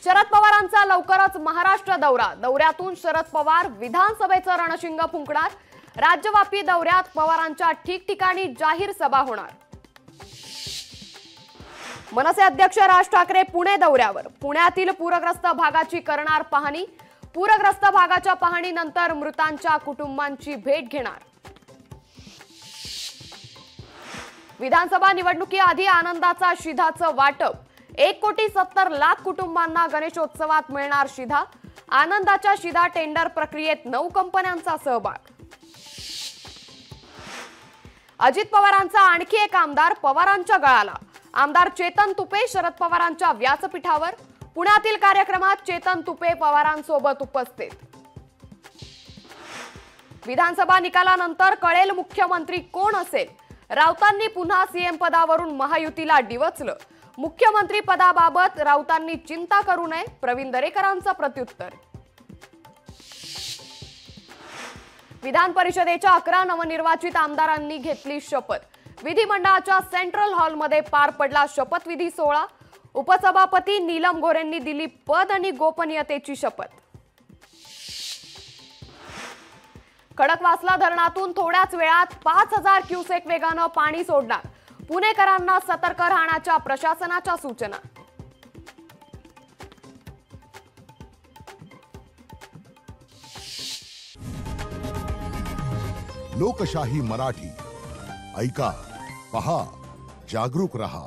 शरद पवारांचा लवकरच महाराष्ट्र दौरा। दौऱ्यातून शरद पवार विधानसभेचं रणशिंग फुंकणार। राज्यव्यापी दौऱ्यात पवारांच्या ठिकठिकाणी जाहीर सभा होणार। मनसे अध्यक्ष राज ठाकरे पुणे दौऱ्यावर। पुण्यातील पूरग्रस्त भागाची करणार पाहणी। पूरग्रस्त भागाच्या पाहणीनंतर मृतांच्या कुटुंबांची भेट घेणार। विधानसभा निवडणुकीआधी आनंदाचा शिधाचं वाटप। 1,70,00,000 कुटुंबांना गणेशोत्सवात मिळणार शिधा। आनंदाच्या शिधा टेंडर प्रक्रियेत 9 कंपन्यांचा सहभाग। अजित पवारांचा आणखी एक आमदार पवारांच्या गळाला। आमदार चेतन तुपे शरद पवारांच्या व्यासपीठावर। पुण्यातील कार्यक्रमात चेतन तुपे पवारांसोबत उपस्थित। विधानसभा निकालानंतर कळेल मुख्यमंत्री कोण असेल। राऊतांनी पुन्हा सीएम पदावरून महायुतीला डिवचलं। मुख्यमंत्री पदाबाबत राऊतांनी चिंता करू नये, प्रवीण दरेकरांचं प्रत्युत्तर। विधान परिषदेच्या 11 नवनिर्वाचित आमदारांनी घेतली शपथ। विधिमंडळाच्या सेंट्रल हॉलमध्ये पार पडला शपथविधी सोहळा। उपसभापती नीलम गोरेंनी दिली पद आणि गोपनीयतेची शपथ। खडकवासला धरणातून थोड्याच वेळात 5,000 क्युसेक वेगानं पाणी सोडणार। पुणेकरांना सतर्क राहण्याच्या प्रशासनाच्या सूचना। लोकशाही मराठी ऐका, पहा, जागरूक रहा।